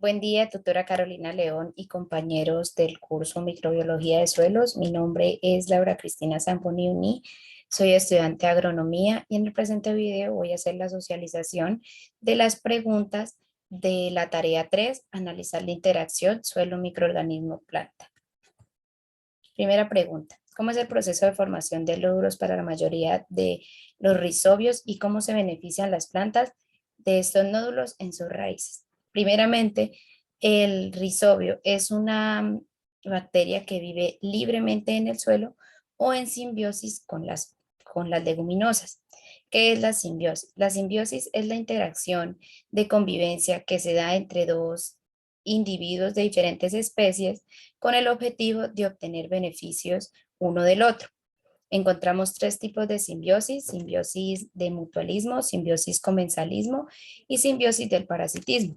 Buen día, tutora Carolina León y compañeros del curso Microbiología de Suelos. Mi nombre es Laura Cristina Zamponi. Soy estudiante de agronomía y en el presente video voy a hacer la socialización de las preguntas de la tarea 3, analizar la interacción suelo-microorganismo-planta. Primera pregunta: ¿cómo es el proceso de formación de lóbulos para la mayoría de los rizobios y cómo se benefician las plantas de estos nódulos en sus raíces? Primeramente, el rizobio es una bacteria que vive libremente en el suelo o en simbiosis con las leguminosas. ¿Qué es la simbiosis? La simbiosis es la interacción de convivencia que se da entre dos individuos de diferentes especies con el objetivo de obtener beneficios uno del otro. Encontramos tres tipos de simbiosis: simbiosis de mutualismo, simbiosis comensalismo y simbiosis del parasitismo.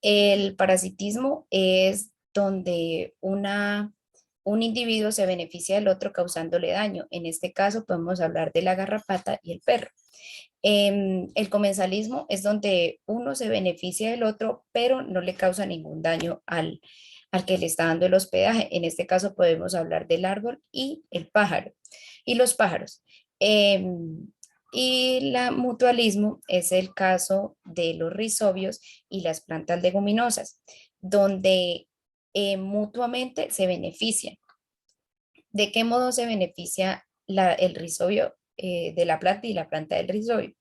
El parasitismo es donde un individuo se beneficia del otro causándole daño. En este caso podemos hablar de la garrapata y el perro. El comensalismo es donde uno se beneficia del otro, pero no le causa ningún daño al que le está dando el hospedaje. En este caso podemos hablar del árbol y el pájaro y los pájaros. Y la mutualismo es el caso de los rizobios y las plantas leguminosas, donde mutuamente se benefician. ¿De qué modo se beneficia el rizobio de la planta y la planta del rizobio?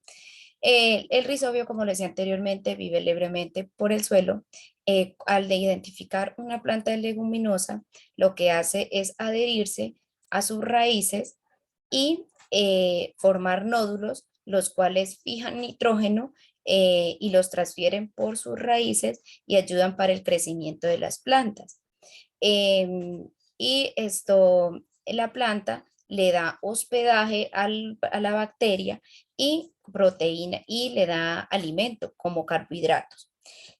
El rizobio, como les decía anteriormente, vive libremente por el suelo. Al de identificar una planta leguminosa, lo que hace es adherirse a sus raíces y formar nódulos, los cuales fijan nitrógeno y los transfieren por sus raíces y ayudan para el crecimiento de las plantas. Y esto, la planta le da hospedaje a la bacteria y proteína y le da alimento como carbohidratos.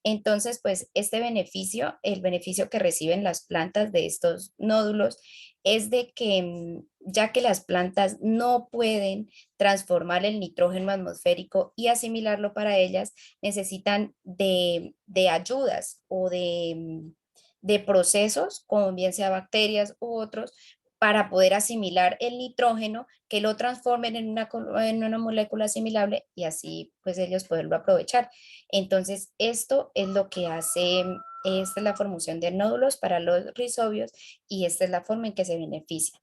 Entonces, pues este beneficio, el beneficio que reciben las plantas de estos nódulos es de que ya que las plantas no pueden transformar el nitrógeno atmosférico y asimilarlo para ellas, necesitan de ayudas o de procesos, como bien sea bacterias u otros, para poder asimilar el nitrógeno, que lo transformen en una molécula asimilable y así pues ellos poderlo aprovechar. Entonces, esto es lo que hace, esta es la formación de nódulos para los rizobios y esta es la forma en que se beneficia.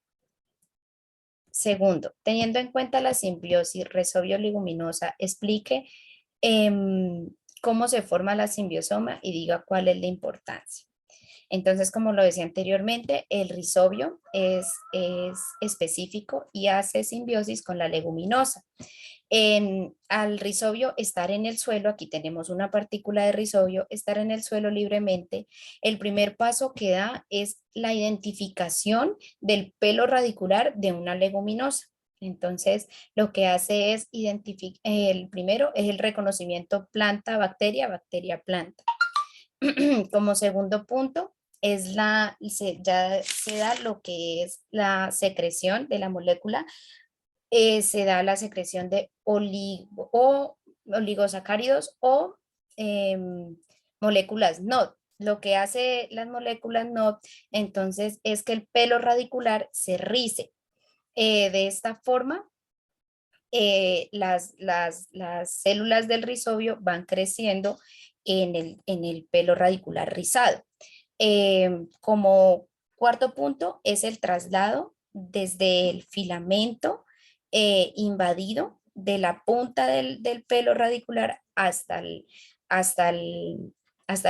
Segundo, teniendo en cuenta la simbiosis rizobio-leguminosa, explique cómo se forma la simbiosoma y diga cuál es la importancia. Entonces, como lo decía anteriormente, el rizobio es específico y hace simbiosis con la leguminosa. Al rizobio estar en el suelo, aquí tenemos una partícula de rizobio, estar en el suelo libremente, el primer paso que da es la identificación del pelo radicular de una leguminosa. Entonces, lo que hace es identificar, el primero es el reconocimiento planta-bacteria, bacteria-planta. Como segundo punto, ya se da lo que es la secreción de la molécula. Se da la secreción de oligosacáridos o moléculas NOD. Lo que hace las moléculas NOD entonces es que el pelo radicular se rice. De esta forma, las células del rizobio van creciendo en el pelo radicular rizado. Como cuarto punto es el traslado desde el filamento invadido de la punta del pelo radicular hasta el, hasta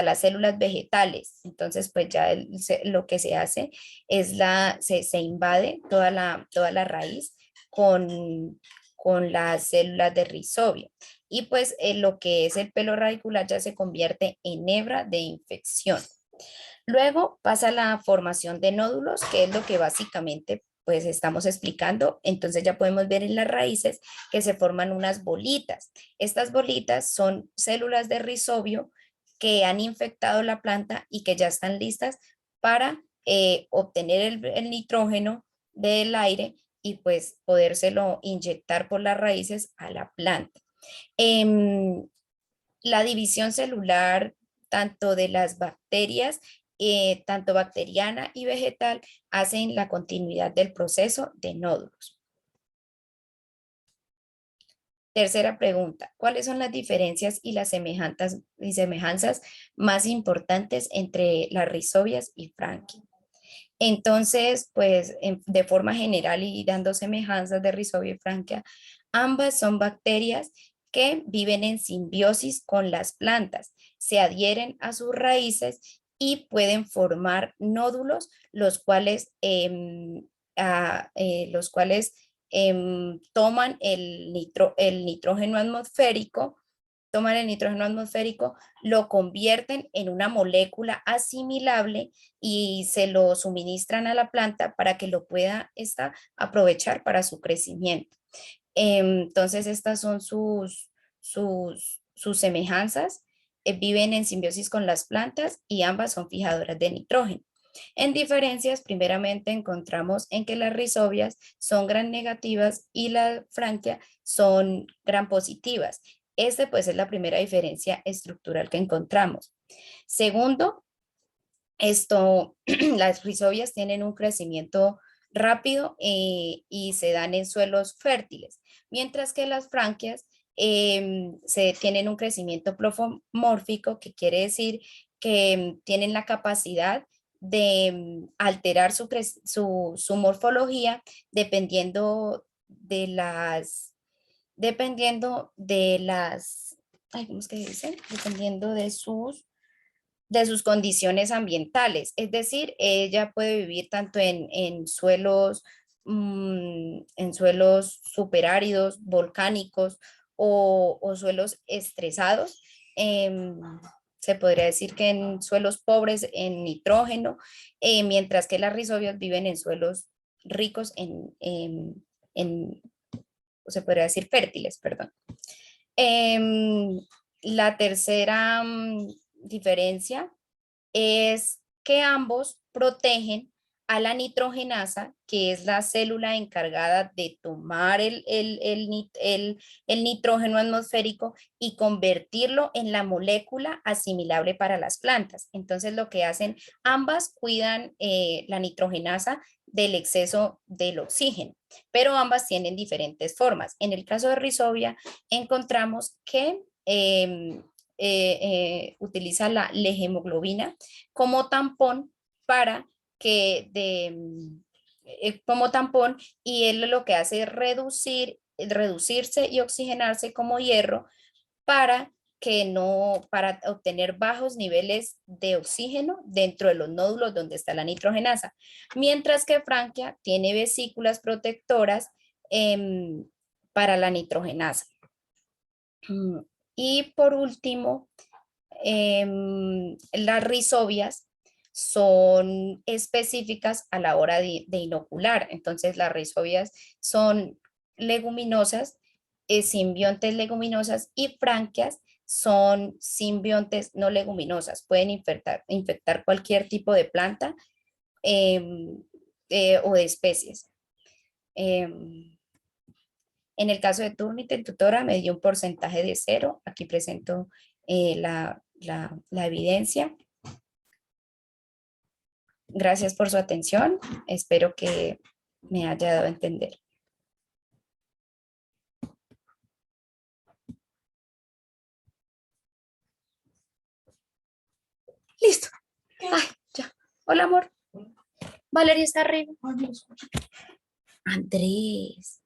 las células vegetales. Entonces, pues ya lo que se hace es se invade toda la raíz con las células de rizobio. Y pues lo que es el pelo radicular ya se convierte en hebra de infección. Luego pasa la formación de nódulos, que es lo que básicamente pues estamos explicando. Entonces ya podemos ver en las raíces que se forman unas bolitas. Estas bolitas son células de rizobio que han infectado la planta y que ya están listas para obtener el nitrógeno del aire y pues podérselo inyectar por las raíces a la planta. Em, la división celular tanto de las bacterias, tanto bacteriana y vegetal, hacen la continuidad del proceso de nódulos. Tercera pregunta, ¿cuáles son las diferencias y las semejanzas más importantes entre las rizobias y Frankia? Entonces, pues de forma general y dando semejanzas de Rhizobia y Frankia, ambas son bacterias que viven en simbiosis con las plantas, se adhieren a sus raíces y pueden formar nódulos, los cuales toman el nitrógeno atmosférico, lo convierten en una molécula asimilable y se lo suministran a la planta para que lo pueda esta aprovechar para su crecimiento. Entonces, estas son sus semejanzas. Viven en simbiosis con las plantas y ambas son fijadoras de nitrógeno. En diferencias, primeramente encontramos en que las rizobias son gram negativas y la franquia son gram positivas. Pues es la primera diferencia estructural que encontramos. Segundo, las rizobias tienen un crecimiento rápido y se dan en suelos fértiles, mientras que las franquias se tienen un crecimiento plofomórfico, que quiere decir que tienen la capacidad de alterar su morfología ay, ¿cómo es que dice? Dependiendo de sus condiciones ambientales. Es decir, ella puede vivir tanto en suelos superáridos, volcánicos o suelos estresados. Se podría decir que en suelos pobres en nitrógeno, mientras que las rizobias viven en suelos ricos se podría decir fértiles, perdón. Em, la tercera diferencia es que ambos protegen a la nitrogenasa, que es la célula encargada de tomar el nitrógeno atmosférico y convertirlo en la molécula asimilable para las plantas. Entonces, lo que hacen ambas, cuidan la nitrogenasa del exceso del oxígeno, pero ambas tienen diferentes formas. En el caso de Rhizobia, encontramos que utiliza la lehemoglobina como tampón para como tampón, y él lo que hace es reducirse y oxigenarse como hierro para para obtener bajos niveles de oxígeno dentro de los nódulos donde está la nitrogenasa, mientras que Franquia tiene vesículas protectoras para la nitrogenasa. Y por último, las rizobias son específicas a la hora de inocular. Entonces, las rizobias son leguminosas, simbiontes leguminosas, y franquias son simbiontes no leguminosas. Pueden infectar cualquier tipo de planta o de especies. En el caso de Turnitin tutora me dio un porcentaje de 0. Aquí presento la evidencia. Gracias por su atención. Espero que me haya dado a entender. Listo. Ay, ya. Hola, amor. Valeria está arriba. Andrés.